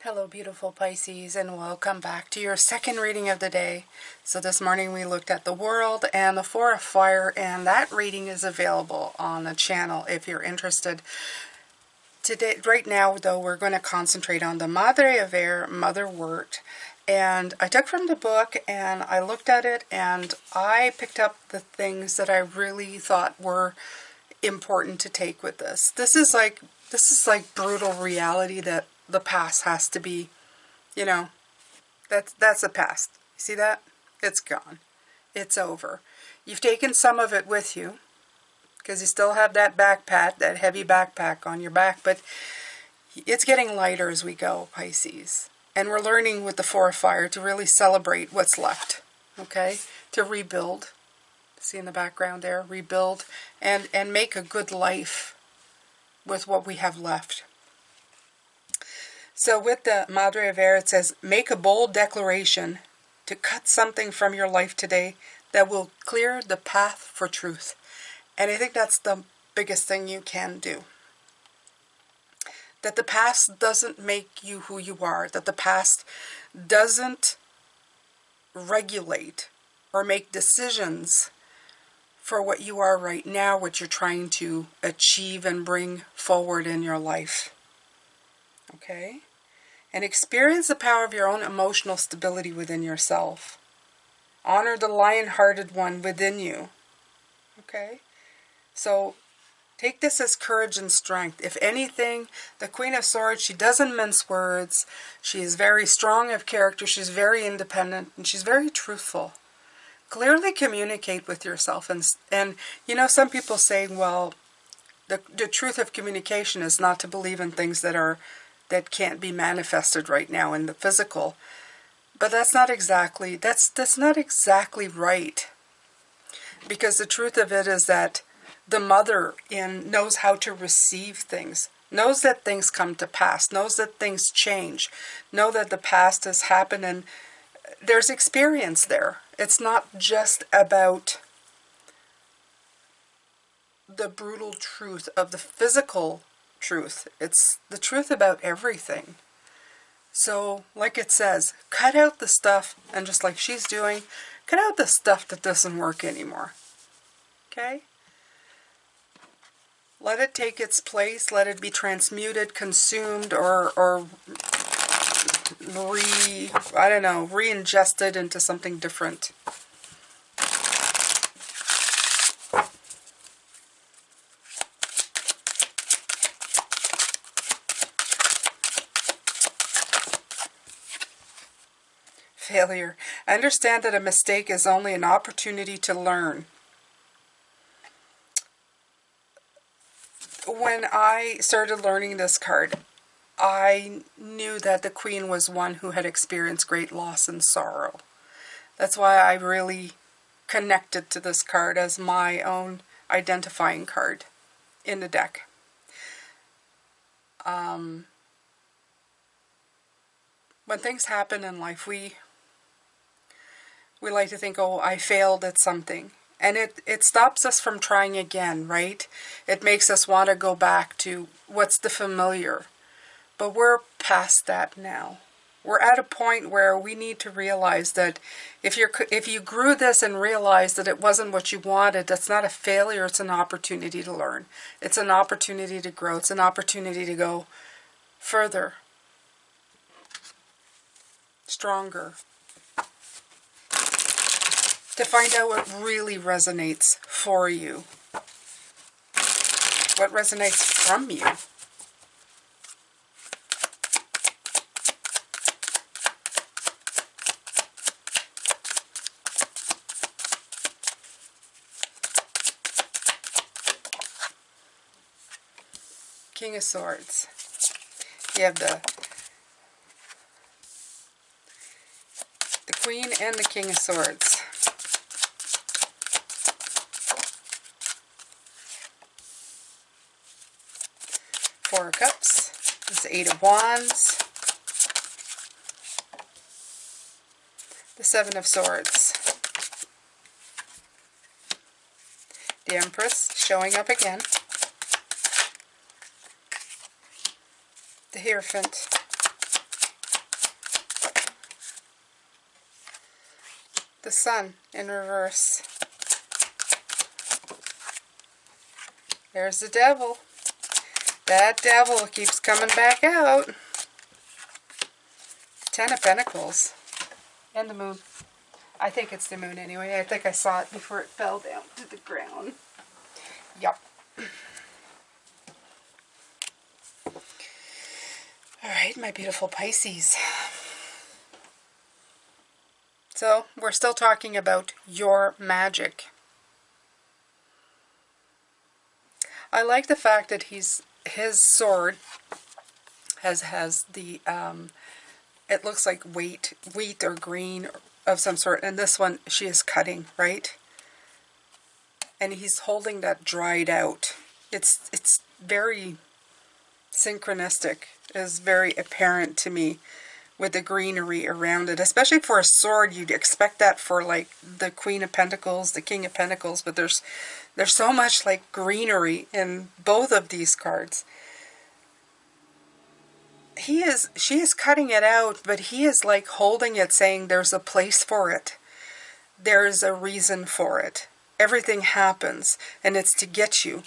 Hello beautiful Pisces, and welcome back to your second reading of the day. So this morning we looked at the World and the Four of Fire, and that reading is available on the channel if you're interested. Today, right now though, we're going to concentrate on the Madre of Air, Mother Wort. And I took from the book and I looked at it and I picked up the things that I really thought were important to take with this. This is like brutal reality that the past has to be, that's the past. See that? It's gone. It's over. You've taken some of it with you because you still have that backpack, that heavy backpack on your back, but it's getting lighter as we go, Pisces. And we're learning with the Four of Fire to really celebrate what's left, okay? To rebuild. See in the background there? Rebuild and make a good life with what we have left. So with the Madre of Air, it says, make a bold declaration to cut something from your life today that will clear the path for truth. And I think that's the biggest thing you can do. That the past doesn't make you who you are. That the past doesn't regulate or make decisions for what you are right now, what you're trying to achieve and bring forward in your life. Okay? And experience the power of your own emotional stability within yourself. Honor the lion-hearted one within you. Okay? So, take this as courage and strength. If anything, the Queen of Swords, she doesn't mince words. She is very strong of character. She's very independent. And she's very truthful. Clearly communicate with yourself. And some people say, well, the truth of communication is not to believe in things that can't be manifested right now in the physical. But that's not exactly right. Because the truth of it is that the mother knows how to receive things, knows that things come to pass, knows that things change, know that the past has happened, and there's experience there. It's not just about the brutal truth of the physical truth. It's the truth about everything. So, like it says, cut out the stuff, and just like she's doing, cut out the stuff that doesn't work anymore. Okay? Let it take its place, let it be transmuted, consumed, or re-ingested into something different. Failure. Understand that a mistake is only an opportunity to learn. When I started learning this card, I knew that the Queen was one who had experienced great loss and sorrow. That's why I really connected to this card as my own identifying card in the deck. When things happen in life, we like to think, oh, I failed at something. And it stops us from trying again, right? It makes us want to go back to what's the familiar. But we're past that now. We're at a point where we need to realize that if you grew this and realized that it wasn't what you wanted, that's not a failure, it's an opportunity to learn. It's an opportunity to grow. It's an opportunity to go further, stronger, to find out what really resonates for you, what resonates from you. King of Swords. You have the Queen and the King of Swords. Four of Cups. This is Eight of Wands. The Seven of Swords. The Empress showing up again. The Hierophant. The Sun in reverse. There's the Devil. That Devil keeps coming back out. Ten of Pentacles. And the Moon. I think it's the Moon anyway. I think I saw it before it fell down to the ground. Yep. Alright, my beautiful Pisces. So, we're still talking about your magic. I like the fact that his sword has the, it looks like wheat or green of some sort. And this one, she is cutting, right? And he's holding that dried out. It's very synchronistic. It's very apparent to me with the greenery around it. Especially for a sword, you'd expect that for like the Queen of Pentacles, the King of Pentacles. But there's so much like greenery in both of these cards. She is cutting it out, but he is like holding it, saying there's a place for it. There's a reason for it. Everything happens, and it's to get you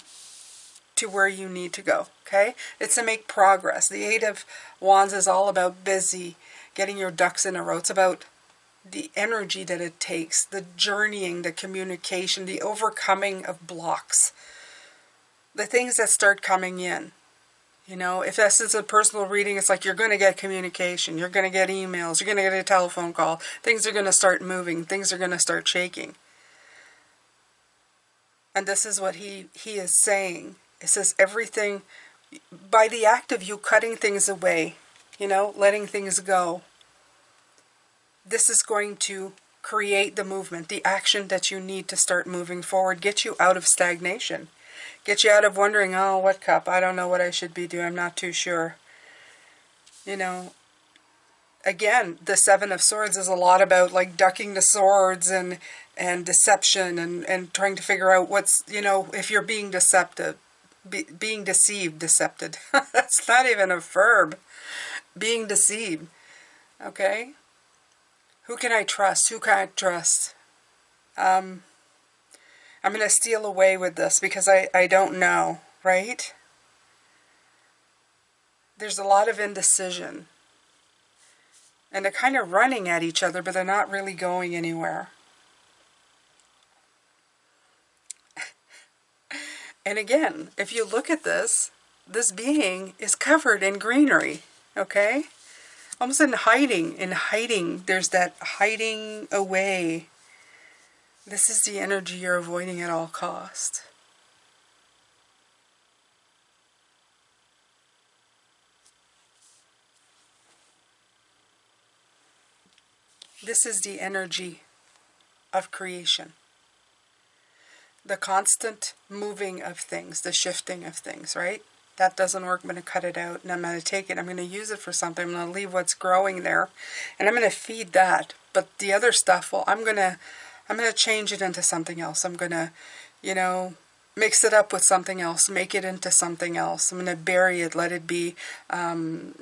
to where you need to go, okay? It's to make progress. The Eight of Wands is all about busy, getting your ducks in a row. It's about the energy that it takes, the journeying, the communication, the overcoming of blocks, the things that start coming in. You know, if this is a personal reading, it's like you're going to get communication, you're going to get emails, you're going to get a telephone call, things are going to start moving, things are going to start shaking. And this is what he is saying. It says everything, by the act of you cutting things away, you know, letting things go, this is going to create the movement, the action that you need to start moving forward, get you out of stagnation. Get you out of wondering, oh, what cup? I don't know what I should be doing. I'm not too sure. You know, again, the Seven of Swords is a lot about like ducking the swords and deception and trying to figure out what's, you know, if you're being deceptive, being deceived, decepted. That's not even a verb. Being deceived. Okay? Who can I trust? Who can't trust? I'm going to steal away with this because I don't know, right? There's a lot of indecision. And they're kind of running at each other, but they're not really going anywhere. And again, if you look at this being is covered in greenery, okay? Almost in hiding. There's that hiding away. This is the energy you're avoiding at all cost. This is the energy of creation. The constant moving of things, the shifting of things, right? That doesn't work. I'm going to cut it out and I'm going to take it. I'm going to use it for something. I'm going to leave what's growing there and I'm going to feed that. But the other stuff, well, I'm going to change it into something else. I'm going to, you know, mix it up with something else, make it into something else. I'm going to bury it, let it be, you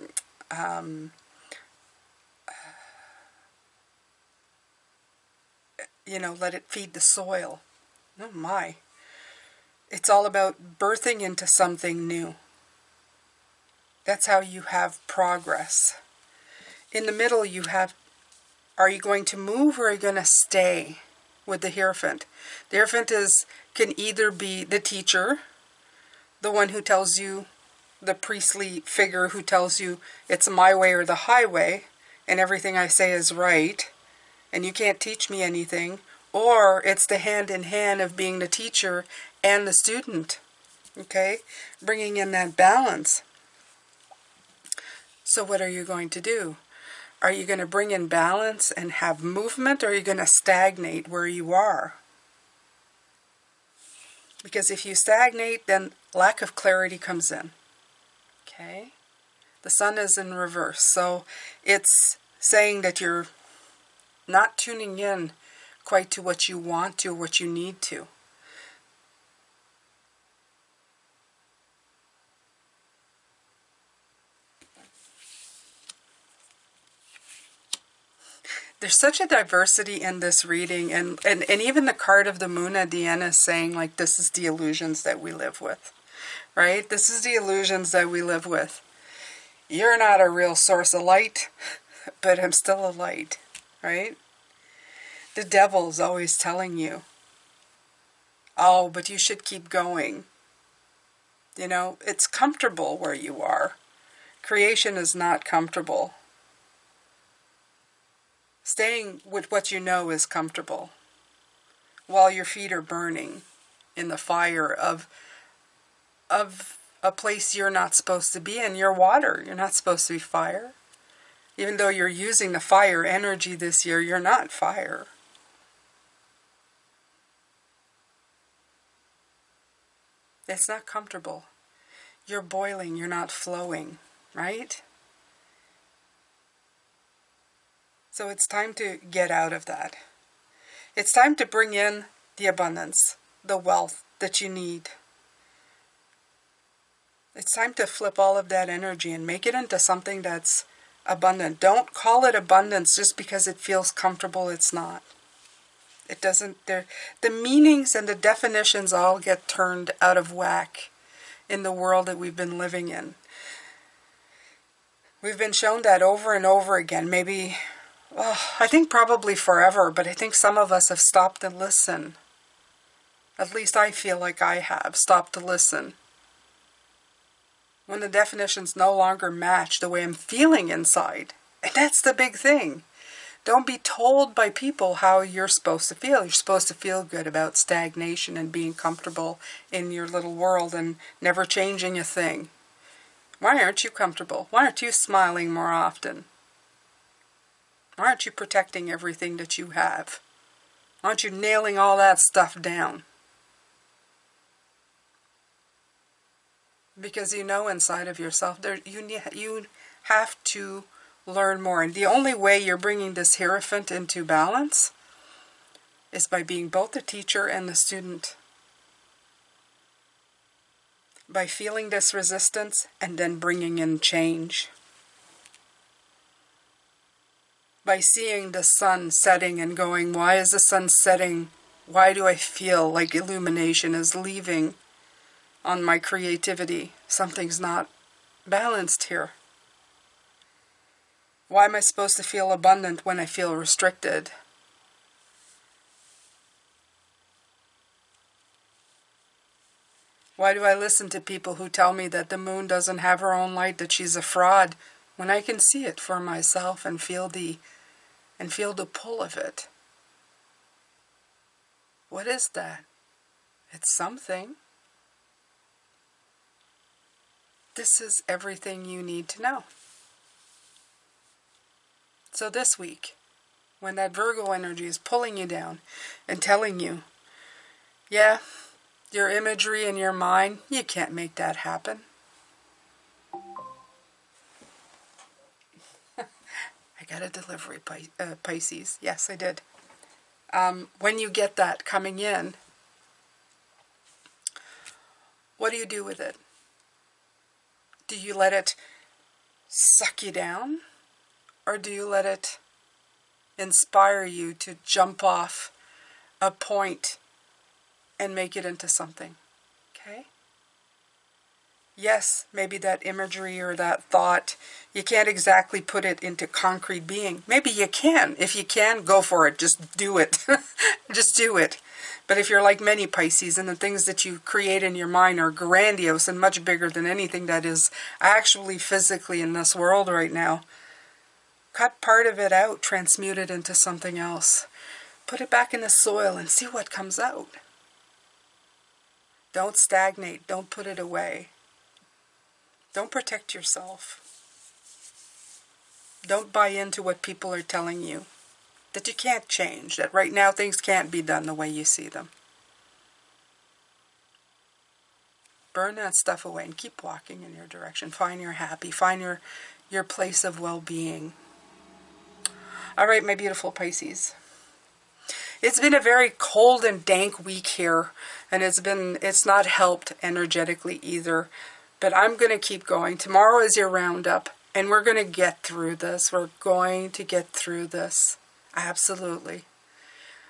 know, let it feed the soil. Oh my. It's all about birthing into something new. That's how you have progress. In the middle you have, are you going to move or are you going to stay with the Hierophant? The Hierophant can either be the teacher, the one who tells you, the priestly figure who tells you it's my way or the highway and everything I say is right and you can't teach me anything, or it's the hand in hand of being the teacher and the student, okay? Bringing in that balance. So what are you going to do? Are you going to bring in balance and have movement, or are you going to stagnate where you are? Because if you stagnate, then lack of clarity comes in. Okay? The Sun is in reverse, so it's saying that you're not tuning in quite to what you want to, or what you need to. There's such a diversity in this reading, and even the card of the moon at the end is saying, like, this is the illusions that we live with, right? This is the illusions that we live with. You're not a real source of light, but I'm still a light, right? The devil's always telling you, oh, but you should keep going. You know, it's comfortable where you are. Creation is not comfortable. Staying with what you know is comfortable, while your feet are burning in the fire of a place you're not supposed to be in. You're water. You're not supposed to be fire. Even though you're using the fire energy this year, you're not fire. It's not comfortable. You're boiling. You're not flowing, right? So it's time to get out of that. It's time to bring in the abundance, the wealth that you need. It's time to flip all of that energy and make it into something that's abundant. Don't call it abundance just because it feels comfortable. It's not. It doesn't. The meanings and the definitions all get turned out of whack in the world that we've been living in. We've been shown that over and over again. Maybe, I think probably forever, but I think some of us have stopped to listen. At least I feel like I have stopped to listen. When the definitions no longer match the way I'm feeling inside. And that's the big thing. Don't be told by people how you're supposed to feel. You're supposed to feel good about stagnation and being comfortable in your little world and never changing a thing. Why aren't you comfortable? Why aren't you smiling more often? Why aren't you protecting everything that you have? Why aren't you nailing all that stuff down? Because you know inside of yourself, you have to learn more. And the only way you're bringing this Hierophant into balance is by being both the teacher and the student. By feeling this resistance and then bringing in change. By seeing the sun setting and going, why is the sun setting? Why do I feel like illumination is leaving on my creativity? Something's not balanced here. Why am I supposed to feel abundant when I feel restricted? Why do I listen to people who tell me that the moon doesn't have her own light, that she's a fraud, when I can see it for myself and feel the pull of it? What is that? It's something. This is everything you need to know. So this week, when that Virgo energy is pulling you down and telling you, yeah, your imagery in your mind, you can't make that happen. I got a delivery, Pisces. Yes, I did. When you get that coming in, what do you do with it? Do you let it suck you down? Or do you let it inspire you to jump off a point and make it into something? Okay? Yes, maybe that imagery or that thought, you can't exactly put it into concrete being. Maybe you can. If you can, go for it. Just do it. Just do it. But if you're like many Pisces and the things that you create in your mind are grandiose and much bigger than anything that is actually physically in this world right now, cut part of it out, transmute it into something else. Put it back in the soil and see what comes out. Don't stagnate. Don't put it away. Don't protect yourself. Don't buy into what people are telling you. That you can't change. That right now things can't be done the way you see them. Burn that stuff away and keep walking in your direction. Find your happy. Find your place of well-being. All right, my beautiful Pisces. It's been a very cold and dank week here, and it's not helped energetically either. But I'm going to keep going. Tomorrow is your roundup, and we're going to get through this. We're going to get through this. Absolutely.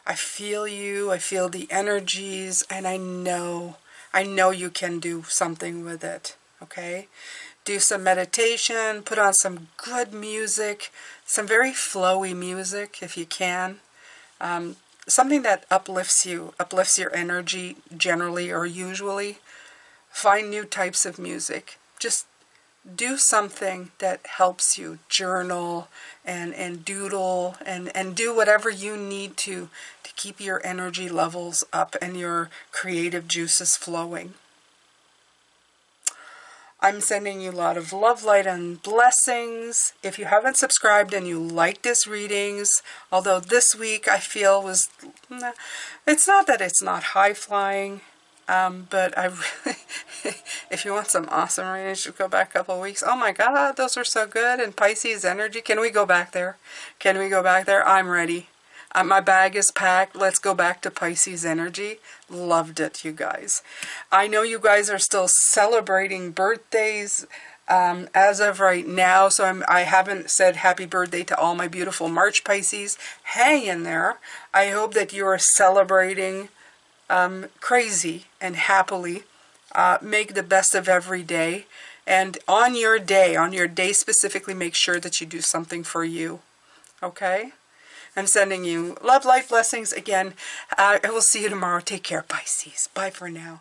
I feel you. I feel the energies, and I know you can do something with it. Okay? Do some meditation, put on some good music, some very flowy music if you can. Something that uplifts you, uplifts your energy generally or usually. Find new types of music. Just do something that helps you. Journal and doodle and do whatever you need to keep your energy levels up and your creative juices flowing. I'm sending you a lot of love, light, and blessings. If you haven't subscribed and you like this readings, although this week I feel was, it's not that it's not high flying, but I really, if you want some awesome readings, you should go back a couple of weeks. Oh my God, those were so good. And Pisces energy, can we go back there? Can we go back there? I'm ready. My bag is packed. Let's go back to Pisces energy. Loved it, you guys. I know you guys are still celebrating birthdays as of right now, so I haven't said happy birthday to all my beautiful March Pisces. Hang in there. I hope that you are celebrating crazy and happily. Make the best of every day. And on your day specifically, make sure that you do something for you. Okay? I'm sending you love, light, blessings. Again, I will see you tomorrow. Take care, Pisces. Bye for now.